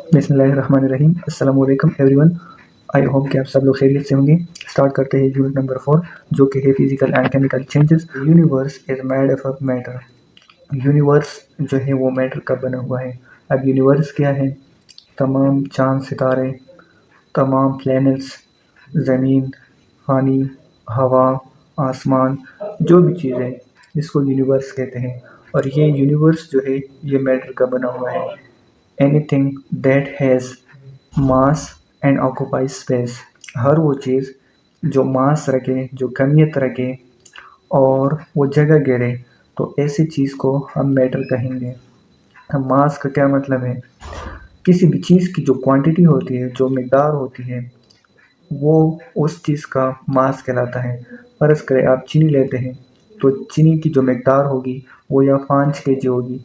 बिस्मिल्लाहिर्रहमानिर्रहीम। अस्सलाम वालेकुम एवरीवन। आई होप कि आप सब लोग खैरियत से होंगे। स्टार्ट करते हैं यूनिट नंबर 4 जो कि है physical and chemical changes. Universe is made of matter. Universe जो है वो मैटर का बना हुआ है। अब यूनिवर्स क्या है? तमाम चांद सितारे, तमाम प्लैनेट्स, ज़मीन, पानी, हवा, आसमान, जो भी चीज़ है इसको यूनिवर्स कहते हैं। और ये यूनिवर्स जो है ये मैटर का बना हुआ है। Anything that has mass and occupy space, हर वो चीज़ जो मास रखे, जो कमियत रखे और वो जगह घेरे, तो ऐसी चीज़ को हम मैटर कहेंगे। अब मास का क्या मतलब है? किसी भी चीज़ की जो क्वांटिटी होती है, जो मिकदार होती है, वो उस चीज़ का मास कहलाता है। फ़र्ज़ करें आप चीनी लेते हैं, तो चीनी की जो मिकदार होगी वो या 5 केजी होगी,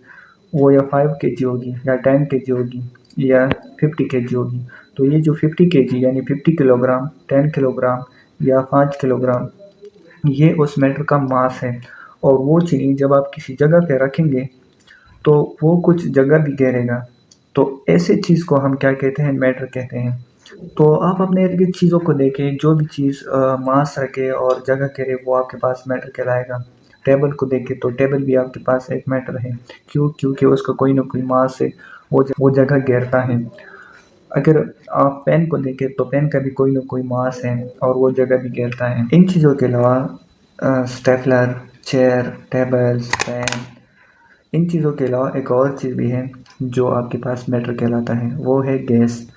वो या 5 केजी होगी, या 10 केजी होगी, या 50 केजी होगी। तो ये जो 50 केजी यानी 50 किलोग्राम, 10 किलोग्राम या 5 किलोग्राम, ये उस मैटर का मास है। और वो चीनी जब आप किसी जगह पे रखेंगे तो वो कुछ जगह भी घेरेगा। तो ऐसे चीज़ को हम क्या कहते हैं? मैटर कहते हैं। तो आप अपने इर्द गिर्द चीज़ों को देखें, जो भी चीज़ मास रखे और जगह घेरे वो आपके पास मैटर कहलाएगा। टेबल को देखें तो टेबल भी आपके पास एक मैटर है। क्यों? क्योंकि उसका कोई ना कोई मास है, वो जगह घेरता है। अगर आप पेन को देखें तो पेन का भी कोई ना कोई मास है और वो जगह भी घेरता है। इन चीज़ों के अलावा स्टेपलर, चेयर, टेबल्स, पेन, इन चीज़ों के अलावा एक और चीज़ भी है जो आपके पास मैटर कहलाता है, वो है गैस।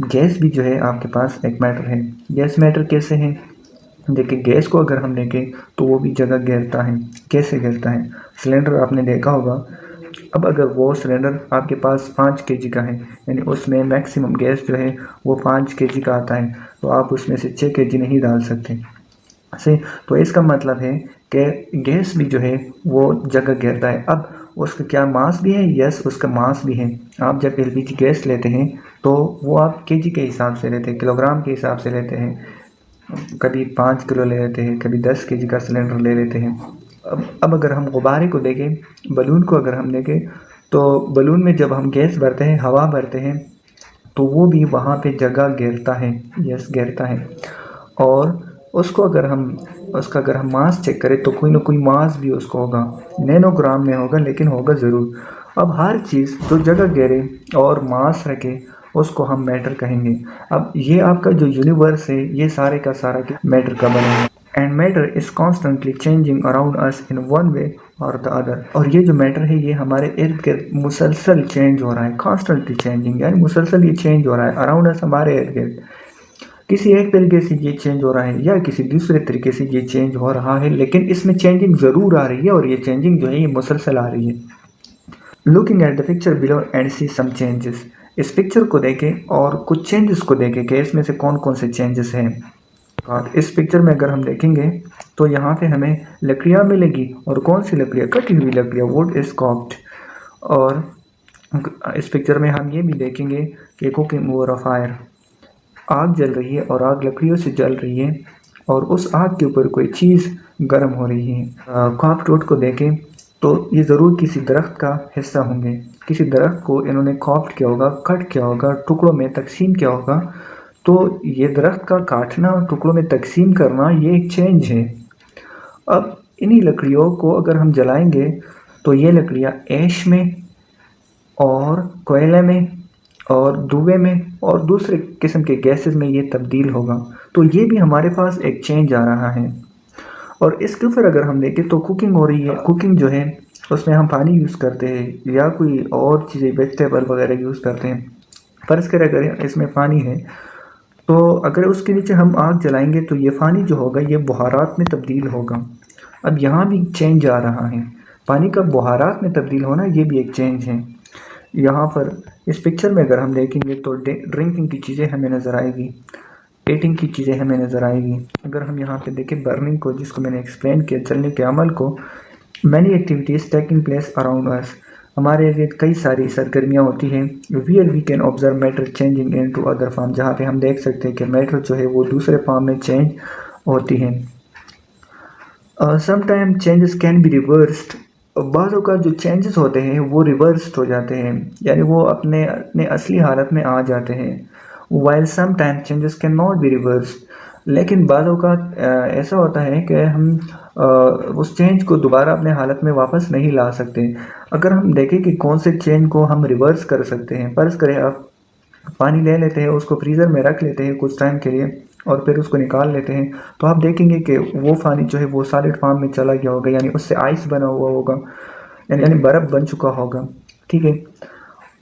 गैस भी जो है आपके पास एक मैटर है। गैस मैटर कैसे है? देखिए, गैस को अगर हम देखें तो वो भी जगह घेरता है। कैसे घेरता है? सिलेंडर आपने देखा होगा। अब अगर वो सिलेंडर आपके पास 5 केजी का है, यानी उसमें मैक्सिमम गैस जो है वो 5 केजी का आता है, तो आप उसमें से 6 केजी नहीं डाल सकते से। तो इसका मतलब है कि गैस भी जो है वो जगह घेरता है। अब उसका क्या मास भी है? यस, उसका मास भी है। आप जब एलपीजी गैस लेते हैं तो वो आप केजी के हिसाब से लेते हैं, किलोग्राम के हिसाब से लेते हैं। कभी 5 किलो ले लेते हैं, कभी 10 केजी का सिलेंडर ले लेते हैं। अब अगर हम गुब्बारे को देखें, बलून को अगर हम देखें, तो बलून में जब हम गैस भरते हैं, हवा भरते हैं, तो वो भी वहाँ पे जगह घेरता है। यस, घेरता है। और उसका अगर हम मास चेक करें तो कोई ना कोई मास भी उसको होगा, नैनोग्राम में होगा, लेकिन होगा ज़रूर। अब हर चीज़ जो जगह घेरे और मास रखे उसको हम मैटर कहेंगे। अब ये आपका जो यूनिवर्स है ये सारे का सारा मैटर का बना है। And matter is constantly changing around us in one way और द अदर। और ये जो मैटर है ये हमारे इर्द गिर्द मुसलसल चेंज हो रहा है। कॉन्स्टेंटली चेंजिंग यानी मुसलसल ये चेंज हो रहा है अराउंड अस, हमारे इर्द गिर्द। किसी एक तरीके से ये चेंज हो रहा है या किसी दूसरे तरीके से ये चेंज हो रहा है, लेकिन इसमें चेंजिंग ज़रूर आ रही है और ये चेंजिंग जो है ये मुसलसल आ रही है। Looking at the picture below and see some changes. इस पिक्चर को देखें और कुछ चेंजेस को देखें कि इसमें से कौन कौन से चेंजेस हैं। और इस पिक्चर में अगर हम देखेंगे तो यहाँ पे हमें लकड़ियाँ मिलेगी। और कौन सी लकड़ियाँ? कटी हुई लकड़ियाँ, वुड इज कॉक्ड। और इस पिक्चर में हम ये भी देखेंगे कि कुकिंग ओवर अ फायर, आग जल रही है और आग लकड़ियों से जल रही है और उस आग के ऊपर कोई चीज़ गर्म हो रही है। कॉप रोड को देखें तो ये ज़रूर किसी दरख्त का हिस्सा होंगे। किसी दरख्त को इन्होंने कॉप्ट किया होगा, कट किया होगा, टुकड़ों में तकसीम किया होगा। तो ये दरख्त का काटना और टुकड़ों में तकसीम करना ये एक चेंज है। अब इन्हीं लकड़ियों को अगर हम जलाएंगे तो ये लकड़ियाँ ऐश में और कोयले में और धुएं में और दूसरे किस्म के गैसेस में ये तब्दील होगा। तो ये भी हमारे पास एक चेंज आ रहा है। और इसके ऊपर अगर हम देखें तो कुकिंग हो रही है। कुकिंग जो है उसमें हम पानी यूज़ करते हैं या कोई और चीज़ें, वेजिटेबल वगैरह यूज़ करते हैं। फ़र्ज़ करें अगर इसमें पानी है तो अगर उसके नीचे हम आग जलाएंगे तो ये पानी जो होगा ये बुहारात में तब्दील होगा। अब यहाँ भी चेंज आ रहा है। पानी का बुहारात में तब्दील होना ये भी एक चेंज है। यहाँ पर इस पिक्चर में अगर हम देखेंगे तो ड्रिंकिंग की चीज़ें हमें नज़र आएगी, ईटिंग की चीज़ें हमें नज़र आएगी। अगर हम यहाँ पे देखें बर्निंग को, जिसको मैंने एक्सप्लेन किया, जलने के अमल को, many activities taking place around us, हमारे इर्द कई सारी सरगर्मियाँ होती हैं। Where we can observe matter changing into other form, जहाँ पे हम देख सकते हैं कि मैटर जो है वो दूसरे फॉर्म में चेंज होती हैं। Sometime changes can be reversed बाज़ औक़ात जो चेंजेस होते हैं वो रिवर्स्ड हो जाते हैं, यानी वो अपने अपने असली हालत में आ जाते हैं। While some time changes can not be reversed, लेकिन बाज़ औक़ात ऐसा होता है कि हम उस चेंज को दोबारा अपने हालत में वापस नहीं ला सकते। अगर हम देखें कि कौन से चेंज को हम रिवर्स कर सकते हैं, फ़र्ज़ करें आप पानी ले लेते हैं, उसको फ्रीज़र में रख लेते हैं कुछ टाइम के लिए और फिर उसको निकाल लेते हैं, तो आप देखेंगे कि वो पानी जो है वो सॉलिड फॉर्म में चला गया होगा, यानी उससे आइस बना हुआ होगा, यानी बर्फ़ बन चुका होगा। ठीक है।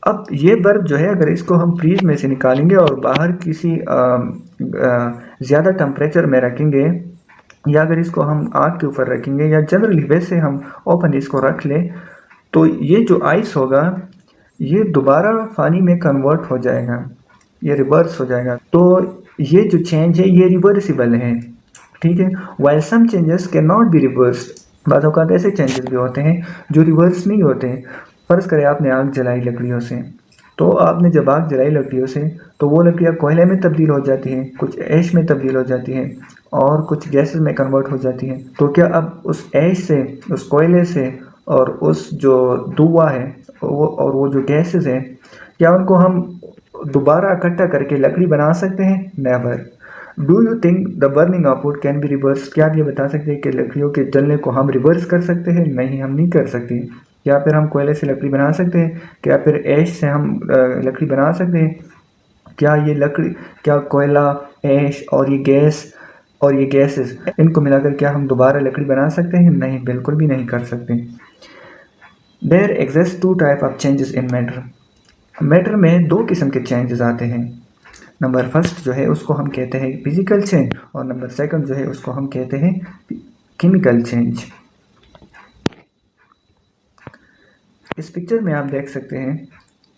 अब ये बर्फ़ जो है अगर इसको हम फ्रीज़ में से निकालेंगे और बाहर किसी ज़्यादा टेम्परेचर में रखेंगे, या अगर इसको हम आग के ऊपर रखेंगे या जनरली वैसे हम ओपन इसको रख लें, तो ये जो आइस होगा ये दोबारा पानी में कन्वर्ट हो जाएगा, ये रिवर्स हो जाएगा। तो ये जो चेंज है ये रिवर्सिबल है। ठीक है। While some changes can not be reversed, बाज़ औक़ात ऐसे चेंजेस भी होते हैं जो रिवर्स नहीं होते हैं। फ़र्ज़ करें आपने आग जलाई लकड़ियों से, तो आपने जब आग जलाई लकड़ियों से तो वो लकड़ियाँ कोयले में तब्दील हो जाती हैं, कुछ ऐश में तब्दील हो जाती हैं और कुछ गैसेस में कन्वर्ट हो जाती हैं। तो क्या अब उस ऐश से, उस कोयले से और उस जो धुआँ है वो जो गैसेस हैं, क्या उनको हम दोबारा इकट्ठा करके लकड़ी बना सकते हैं? Never. Do you think the burning of would can be reverse? क्या आप ये बता सकते हैं कि लकड़ियों के जलने को हम रिवर्स कर सकते हैं? नहीं, हम नहीं कर सकते। क्या फिर हम कोयले से लकड़ी बना सकते हैं? क्या फिर ऐश से हम लकड़ी बना सकते हैं? क्या ये लकड़ी, क्या कोयला, ऐश और ये गैस और ये गैसेस, इनको मिलाकर क्या हम दोबारा लकड़ी बना सकते हैं? नहीं, बिल्कुल भी नहीं कर सकते। There exist two type of changes in matter. Matter में दो किस्म के चेंजेस आते हैं। नंबर फर्स्ट जो है उसको हम कहते हैं फिजिकल चेंज, और नंबर सेकंड जो है उसको हम कहते हैं केमिकल चेंज। इस पिक्चर में आप देख सकते हैं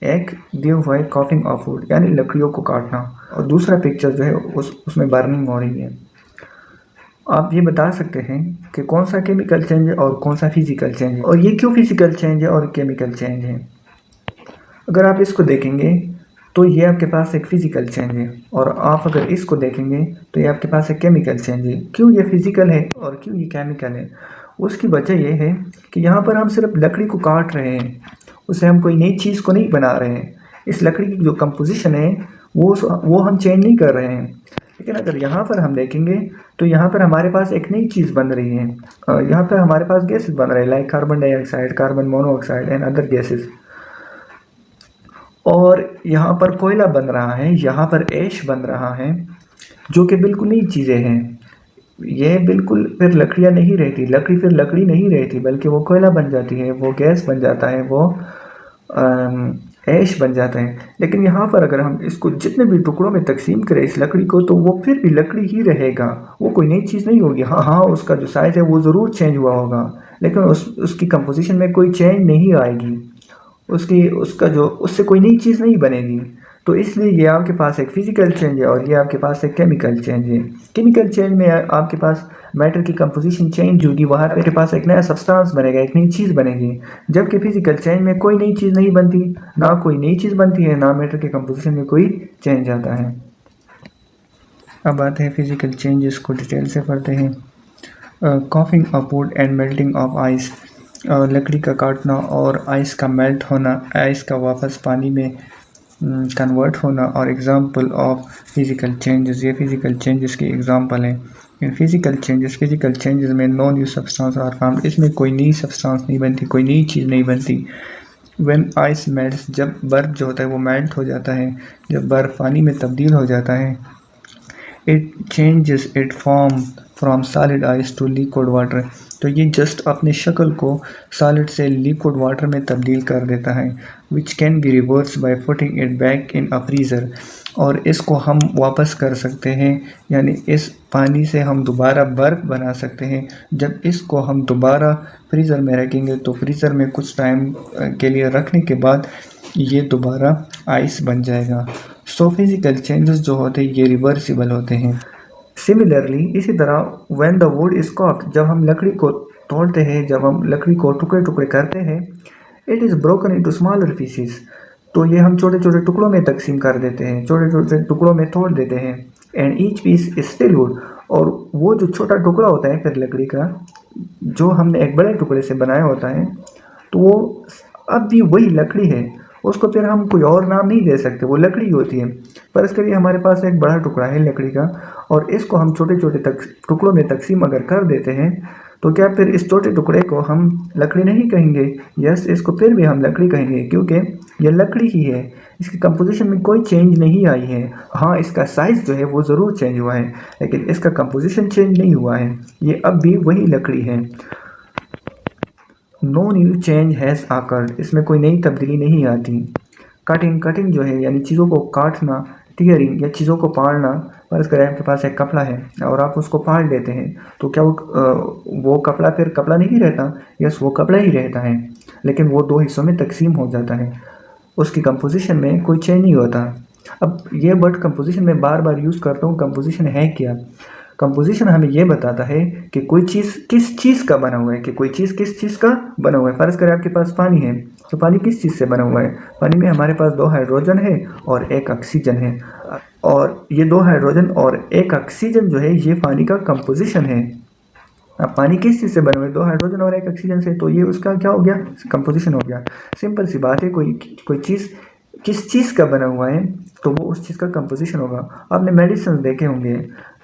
एक दिया हुआ है कॉफिंग ऑफ वुड, यानी लकड़ियों को काटना, और दूसरा पिक्चर जो है उसमें बर्निंग हो रही है। आप ये बता सकते हैं कि कौन सा केमिकल चेंज है और कौन सा फिजिकल चेंज है, और ये क्यों फिजिकल चेंज है और केमिकल चेंज है। अगर आप इसको देखेंगे तो ये आपके पास एक फिजिकल चेंज है, और आप अगर इसको देखेंगे तो ये आपके पास एक केमिकल चेंज है। क्यों ये फिजिकल है और क्यों ये केमिकल है? उसकी वजह ये है कि यहाँ पर हम सिर्फ लकड़ी को काट रहे हैं, उससे हम कोई नई चीज़ को नहीं बना रहे हैं। इस लकड़ी की जो कंपोजिशन है वो हम चेंज नहीं कर रहे हैं। लेकिन अगर यहाँ पर हम देखेंगे तो यहाँ पर हमारे पास एक नई चीज़ बन रही है। यहाँ पर हमारे पास गैसेस बन रहे हैं, like carbon dioxide, carbon monoxide and other gases. और यहाँ पर कोयला बन रहा है, यहाँ पर ऐश बन रहा है, जो कि बिल्कुल नई चीज़ें हैं। ये बिल्कुल फिर लकड़ियाँ नहीं रहती, लकड़ी फिर लकड़ी नहीं रहती, बल्कि वो कोयला बन जाती है, वो गैस बन जाता है, वो ऐश बन जाता है। लेकिन यहाँ पर अगर हम इसको जितने भी टुकड़ों में तकसीम करें इस लकड़ी को, तो वो फिर भी लकड़ी ही रहेगा, वो कोई नई चीज़ नहीं होगी। हाँ, उसका जो साइज़ है वो ज़रूर चेंज हुआ होगा, लेकिन उसकी कंपोजिशन में कोई चेंज नहीं आएगी, उससे कोई नई चीज़ नहीं बनेगी। तो इसलिए ये आपके पास एक फिजिकल चेंज है और ये आपके पास एक केमिकल चेंज है। केमिकल चेंज में आपके पास मैटर की कंपोजिशन चेंज होगी, वहाँ आपके पास एक नया सब्सटेंस बनेगा, एक नई चीज़ बनेगी। जबकि फिजिकल चेंज में कोई नई चीज़ नहीं बनती, ना कोई नई चीज़ बनती है, ना मैटर की कंपोजिशन में कोई चेंज आता है। अब आते हैं फिजिकल चेंजेस को डिटेल से पढ़ते हैं। Coughing of would and melting of ice, लकड़ी का काटना और आइस का मेल्ट होना, आइस का वापस पानी में कन्वर्ट होना, और एग्जांपल ऑफ फिजिकल चेंजेस, ये फिजिकल चेंजेस की एग्जांपल हैं। इन फिजिकल चेंजेस में no new substance are formed, इसमें कोई नई सब्सटेंस नहीं बनती, कोई नई चीज़ नहीं बनती। व्हेन आइस मेल्ट्स, जब बर्फ़ जो होता है वो मेल्ट हो जाता है, जब बर्फ़ पानी में तब्दील हो जाता है, it changes it form from solid ice to liquid water, तो ये जस्ट अपनी शक्ल को सॉलिड से लिक्विड वाटर में तब्दील कर देता है। Which can be reverse by putting it back in a freezer, और इसको हम वापस कर सकते हैं, यानी इस पानी से हम दोबारा बर्फ़ बना सकते हैं। जब इसको हम दोबारा फ्रीज़र में रखेंगे तो फ्रीज़र में कुछ टाइम के लिए रखने के बाद ये दोबारा आइस बन जाएगा। सो फिजिकल चेंजेस जो होते हैं ये रिवर्सिबल होते हैं। सिमिलरली इसी तरह when the wood is cocked, जब हम लकड़ी को तोड़ते हैं, जब हम लकड़ी को टुकड़े टुकड़े करते हैं, it is broken into smaller pieces, तो ये हम छोटे छोटे टुकड़ों में तकसीम कर देते हैं, छोटे छोटे टुकड़ों में तोड़ देते हैं। And each piece is still wood, और वो जो छोटा टुकड़ा होता है फिर लकड़ी का, जो हमने एक बड़े टुकड़े से बनाया होता है, तो वो अब भी वही लकड़ी है, उसको फिर हम कोई और नाम नहीं दे सकते, वो लकड़ी होती है। पर इसके लिए हमारे पास एक बड़ा टुकड़ा है लकड़ी का, और इसको हम छोटे छोटे टुकड़ों में तकसीम अगर कर देते हैं तो क्या फिर इस छोटे टुकड़े को हम लकड़ी नहीं कहेंगे? यस, इसको फिर भी हम लकड़ी कहेंगे, क्योंकि ये लकड़ी ही है, इसकी कंपोजिशन में कोई चेंज नहीं आई है। हाँ, इसका साइज़ जो है वो ज़रूर चेंज हुआ है, लेकिन इसका कंपोजिशन चेंज नहीं हुआ है, ये अब भी वही लकड़ी है। नो न्यू चेंज हैज़ आकर्ड, इसमें कोई नई तब्दीली नहीं आती। कटिंग जो है यानी चीज़ों को काटना, टीयरिंग या चीज़ों को पाड़ना। फर्ज करें आपके पास एक कपड़ा है और आप उसको पाड़ लेते हैं, तो क्या वो कपड़ा फिर कपड़ा नहीं रहता? यस, वो कपड़ा ही रहता है, लेकिन वो दो हिस्सों में तकसीम हो जाता है, उसकी कंपोजिशन में कोई चेंज नहीं होता। अब ये वर्ड कंपोजिशन में बार बार यूज़ करता हूँ। कंपोजिशन है क्या? कंपोजिशन हमें ये बताता है कि कोई चीज़ किस चीज़ का बना हुआ है, कि कोई चीज़ किस चीज़ का बना हुआ है। फ़र्ज़ करें आपके पास पानी है, तो पानी किस चीज़ से बना हुआ है? पानी में हमारे पास 2 हाइड्रोजन है और 1 ऑक्सीजन है, और ये 2 हाइड्रोजन और 1 ऑक्सीजन जो है ये पानी का कंपोजिशन है। अब पानी किस चीज़ से बना हुआ है? 2 हाइड्रोजन और 1 ऑक्सीजन से, तो ये उसका क्या हो गया? कंपोजिशन हो गया। सिंपल सी बात है, कोई चीज़ किस चीज़ का बना हुआ है तो वो उस चीज़ का कंपोजिशन होगा। आपने मेडिसिन देखे होंगे,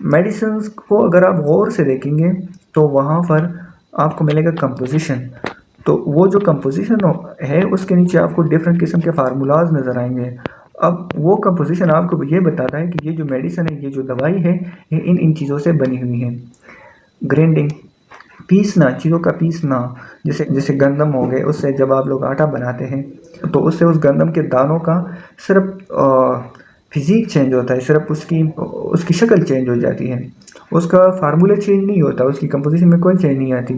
मेडिसिन को अगर आप गौर से देखेंगे तो वहाँ पर आपको मिलेगा कंपोजिशन। तो वो जो कंपोजिशन है उसके नीचे आपको डिफरेंट किस्म के फार्मूलाज नज़र आएंगे। अब वो कंपोजिशन आपको ये बताता है कि ये जो मेडिसिन है, ये जो दवाई है, ये इन चीज़ों से बनी हुई है। ग्राइंडिंग, पीसना, चीज़ों का पीसना, जैसे गंदम हो गए, उससे जब आप लोग आटा बनाते हैं तो उससे उस गंदम के दानों का सिर्फ फिज़िक चेंज होता है, सिर्फ उसकी शक्ल चेंज हो जाती है, उसका फार्मूला चेंज नहीं होता, उसकी कंपोजिशन में कोई चेंज नहीं आती।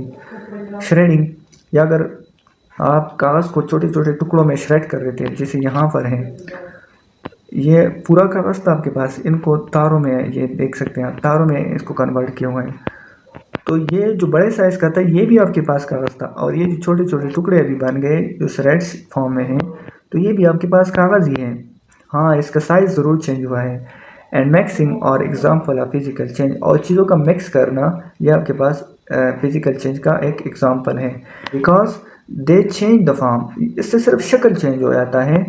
श्रेडिंग, या अगर आप कागज़ को छोटे छोटे टुकड़ों में श्रेड कर देते हैं, जैसे यहाँ पर है, ये पूरा कागज़ था आपके पास, इनको तारों में, ये देख सकते हैं आप, तारों में इसको कन्वर्ट किया हुआ है। तो ये जो बड़े साइज़ का था ये भी आपके पास कागज़ था, और ये जो छोटे छोटे टुकड़े अभी बन गए जो श्रेड्स फॉर्म में हैं, तो ये भी आपके पास कागज़ ही है। हाँ, इसका साइज़ ज़रूर चेंज हुआ है। एंड मिक्सिंग और एग्जाम्पल ऑफ फिजिकल चेंज, और चीज़ों का मिक्स करना ये आपके पास फिजिकल चेंज का एक एग्जाम्पल है। Because they change the form, इससे सिर्फ शक्ल चेंज हो जाता है,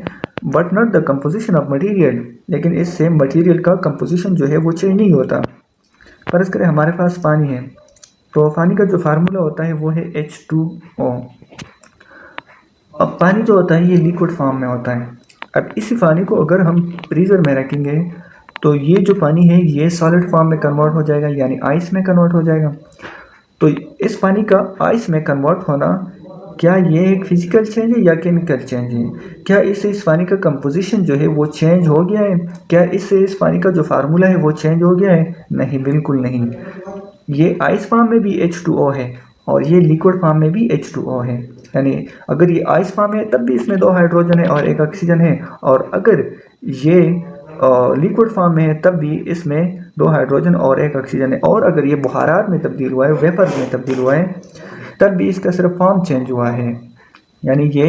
but not the composition of material, लेकिन इससे मटीरियल का कंपोजिशन जो है वो चेंज नहीं होता। फर्ज करें हमारे पास पानी है, तो पानी का जो फार्मूला होता है वो है H2O। अब पानी जो होता है ये लिक्विड फॉर्म में होता है। अब इसी पानी को अगर हम फ्रीज़र में रखेंगे तो ये जो पानी है ये सॉलिड फॉर्म में कन्वर्ट हो जाएगा, यानी आइस में कन्वर्ट हो जाएगा। तो इस पानी का आइस में कन्वर्ट होना, क्या ये एक फिजिकल चेंज है या केमिकल चेंज है? क्या इससे इस पानी का कंपोजिशन जो है वो चेंज हो गया है? क्या इससे इस पानी का जो फार्मूला है वो चेंज हो गया है? नहीं, बिल्कुल नहीं। ये आइस फॉर्म में भी H2O है और ये लिक्विड फॉर्म में भी H2O है, यानी अगर ये आइस फॉर्म है तब भी इसमें 2 हाइड्रोजन है और 1 ऑक्सीजन है, और अगर ये लिक्विड फॉर्म में है तब भी इसमें 2 हाइड्रोजन और 1 ऑक्सीजन है, और अगर ये बुहारात में तब्दील हुआ है, वेपर में तब्दील हुआ है, तब भी इसका सिर्फ फॉर्म चेंज हुआ है, यानी ये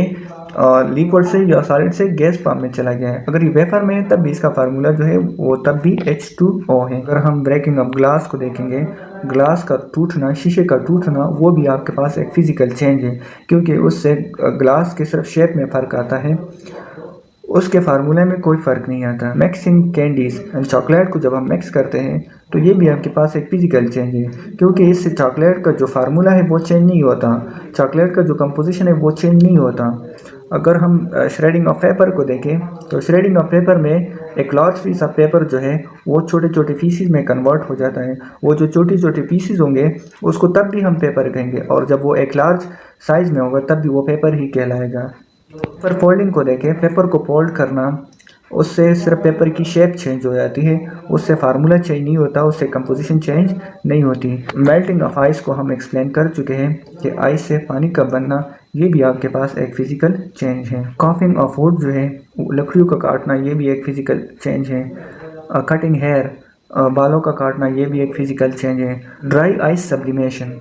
लिक्विड से या सॉलिड से गैस फॉर्म में चला गया है। अगर ये वेपर में है तब भी इसका फार्मूला जो है वो तब भी H2O है। अगर हम ब्रेकिंग ऑफ ग्लास को देखेंगे, ग्लास का टूटना, शीशे का टूटना, वो भी आपके पास एक फिजिकल चेंज है, क्योंकि उससे ग्लास के सिर्फ शेप में फ़र्क आता है, उसके फार्मूले में कोई फ़र्क नहीं आता। मिक्सिंग कैंडीज़ एंड चॉकलेट को जब हम मिक्स करते हैं तो ये भी आपके पास एक फिजिकल चेंज है, क्योंकि इससे चॉकलेट का जो फार्मूला है वो चेंज नहीं होता, चॉकलेट का जो कंपोजिशन है वो चेंज नहीं होता। अगर हम श्रेडिंग ऑफ पेपर को देखें तो श्रेडिंग ऑफ पेपर में एक लार्ज पीस ऑफ पेपर जो है वो छोटे छोटे पीसीज में कन्वर्ट हो जाता है। वो जो छोटे छोटे पीसीज होंगे उसको तब भी हम पेपर कहेंगे, और जब वो एक लार्ज साइज़ में होगा तब भी वो पेपर ही कहलाएगा। पेपर फोल्डिंग को देखें, पेपर को फोल्ड करना, उससे सिर्फ पेपर की शेप चेंज हो जाती है, उससे फार्मूला चेंज नहीं होता, उससे कंपोजिशन चेंज नहीं होती। मेल्टिंग ऑफ आइस को हम एक्सप्लेन कर चुके हैं कि आइस से पानी का बनना ये भी आपके पास एक फिजिकल चेंज है। कॉफिंग ऑफ वुड जो है, लकड़ियों का काटना, ये भी एक फिजिकल चेंज है। कटिंग हेयर, बालों का काटना, ये भी एक फिजिकल चेंज है। ड्राई आइस सब्लिमेशन,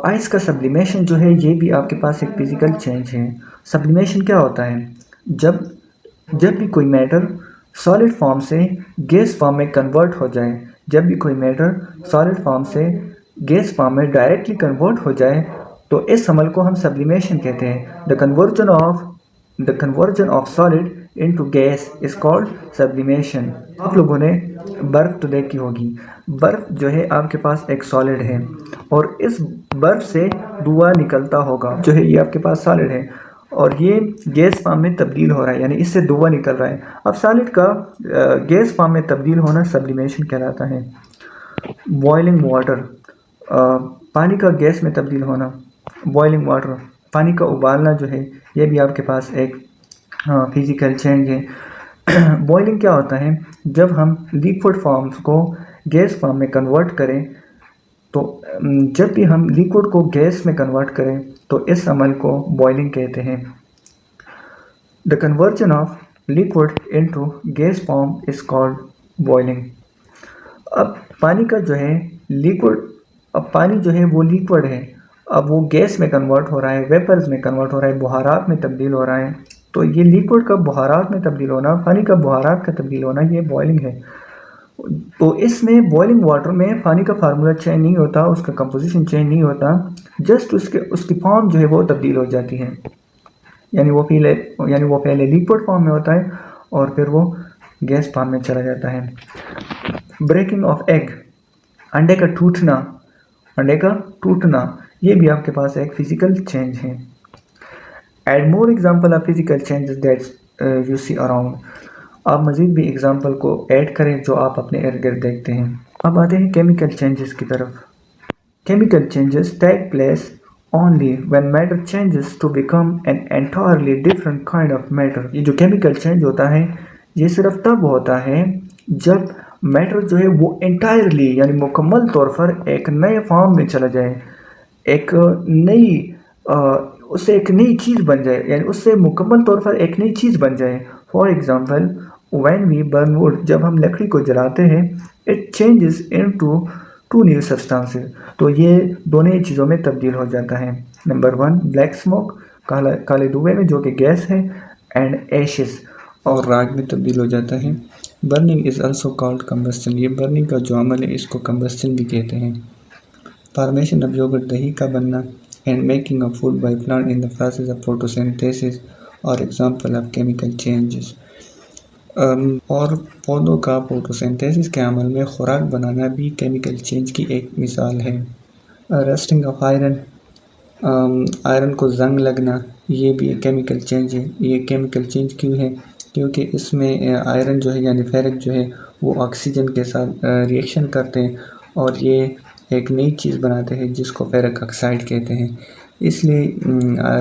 आइस का सब्लिमेशन जो है ये भी आपके पास एक फिजिकल चेंज है। सब्लिमेशन क्या होता है? जब भी कोई मैटर सॉलिड फॉर्म से गैस फॉर्म में कन्वर्ट हो जाए, जब भी कोई मैटर सॉलिड फॉर्म से गैस फॉर्म में डायरेक्टली कन्वर्ट हो जाए, तो इस अमल को हम सब्लिमेशन कहते हैं। The conversion of solid into gas is called sublimation. आप लोगों ने बर्फ़ तो देखी होगी। बर्फ़ जो है आपके पास एक सॉलिड है और इस बर्फ़ से धुआं निकलता होगा, जो है ये आपके पास सॉलिड है और ये गैस फॉर्म में तब्दील हो रहा है, यानी इससे धुआं निकल रहा है। अब सॉलिड का गैस फॉर्म में तब्दील होना सब्लिमेशन कहलाता है। बॉइलिंग वाटर, पानी का गैस में तब्दील होना। बॉइलिंग वाटर, पानी का उबालना जो है ये भी आपके पास एक फिज़िकल चेंज है। बॉइलिंग क्या होता है? जब हम लिक्विड फॉर्म्स को गैस फॉर्म में कन्वर्ट करें, तो जब भी हम लिक्विड को गैस में कन्वर्ट करें तो इस अमल को बॉइलिंग कहते हैं। The conversion of liquid into gas form is called boiling. अब पानी का जो है लिक्विड, अब पानी जो है वो लिक्विड है, अब वो गैस में कन्वर्ट हो रहा है, वेपर्स में कन्वर्ट हो रहा है, बुहारात में तब्दील हो रहा है। तो ये लिक्विड का बुहारात में तब्दील होना, पानी का बुहारात का तब्दील होना, ये बॉइलिंग है। तो इसमें बॉइलिंग वाटर में पानी का फार्मूला चेंज नहीं होता, उसका कंपोजिशन चेंज नहीं होता, जस्ट उसकी फॉर्म जो है वो तब्दील हो जाती है। यानी वो पहले लिक्विड फॉर्म में होता है और फिर वो गैस फॉर्म में चला जाता है। ब्रेकिंग ऑफ एग, अंडे का टूटना, ये भी आपके पास एक फिजिकल चेंज है। Add more example of physical changes that you see around. आप मज़ीद भी एग्जाम्पल को ऐड करें जो आप अपने इर्द गिर्द देखते हैं। अब आते हैं केमिकल चेंजेस की तरफ। Chemical changes take place only when matter changes to become an entirely different kind of matter. ये जो केमिकल चेंज होता है ये सिर्फ तब होता है जब मैटर जो है वो एंटायरली यानी मुकम्मल तौर पर एक नए फॉर्म में चला जाए, एक नई उससे एक नई चीज़ बन जाए, यानी उससे मुकम्मल तौर पर एक नई चीज़ बन जाए। For example when we burn wood, जब हम लकड़ी को जलाते हैं, it changes into two new substances, तो ये दोनों ही चीज़ों में तब्दील हो जाता है। नंबर 1 ब्लैक स्मोक, काले धुएं में जो कि गैस है, एंड एशेस, और राख में तब्दील हो जाता है। Burning is also called combustion, ये बर्निंग का जो अमल है इसको कम्बस्टन भी कहते हैं। फॉर्मेशन ऑफ योगर्ट, दही का बनना, and making of food by plant in the process of photosynthesis और एग्जांपल ऑफ केमिकल चेंजेस। और पौधों का फोटोसिंथेसिस के अमल में खुराक बनाना भी केमिकल चेंज की एक मिसाल है। रस्टिंग ऑफ आयरन, आयरन को जंग लगना, ये भी एक केमिकल चेंज है। ये केमिकल चेंज क्यों है? क्योंकि इसमें आयरन जो है यानी फेरिक जो है वो ऑक्सीजन के साथ रिएक्शन करते हैं और ये एक नई चीज़ बनाते हैं जिसको फेरिक ऑक्साइड कहते हैं। इसलिए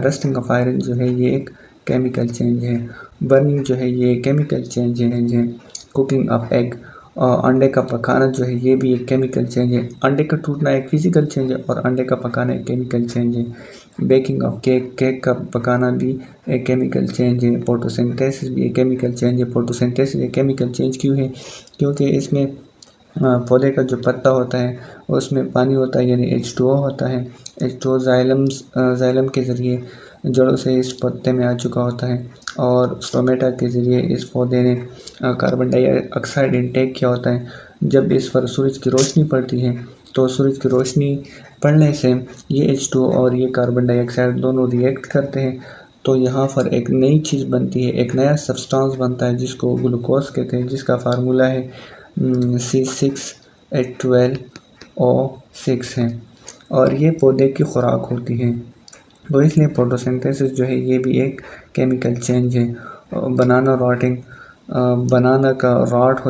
रस्टिंग ऑफ आयरन जो है ये एक केमिकल चेंज है। बर्निंग जो है ये केमिकल चेंज है। कुकिंग ऑफ एग, अंडे का पकाना जो है ये भी एक केमिकल चेंज है। अंडे का टूटना एक फिजिकल चेंज है और अंडे का पकाना एक केमिकल चेंज है। बेकिंग ऑफ केक, केक का पकाना भी एक केमिकल चेंज है। फोटोसिंथेसिस भी एक केमिकल चेंज है। फोटोसिंथेसिस एक केमिकल चेंज क्यों है? क्योंकि इसमें पौधे का जो पत्ता होता है उसमें पानी होता है यानी H2O होता है। H2O जाइलम के ज़रिए जड़ों से इस पत्ते में आ चुका होता है और स्टोमेटा के ज़रिए इस पौधे ने कार्बन डाइऑक्साइड इनटेक किया होता है। जब इस पर सूरज की रोशनी पड़ती है तो सूरज की रोशनी पड़ने से ये H2O और ये कार्बन डाइऑक्साइड दोनों रिएक्ट करते हैं, तो यहाँ पर एक नई चीज़ बनती है, एक नया सब्सटेंस बनता है जिसको ग्लूकोज कहते हैं, जिसका फार्मूला है C6H12O6 है और ये पौधे की खुराक होती है। तो इसलिए फोटोसिंथेसिस जो है ये भी एक केमिकल चेंज है। बनाना रॉटिंग, बनाना का रॉट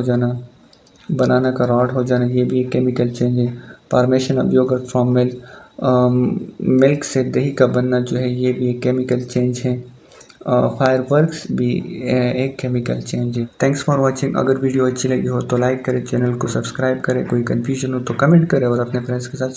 हो जाना ये भी एक केमिकल चेंज है। Formation of yogurt from milk, milk से दही का बनना जो है ये भी एक केमिकल चेंज है। फायरवर्क्स भी एक केमिकल चेंज है। Thanks for watching. अगर वीडियो अच्छी लगी हो तो लाइक करें, चैनल को सब्सक्राइब करें, कोई कन्फ्यूजन हो तो कमेंट करें और अपने फ्रेंड्स के साथ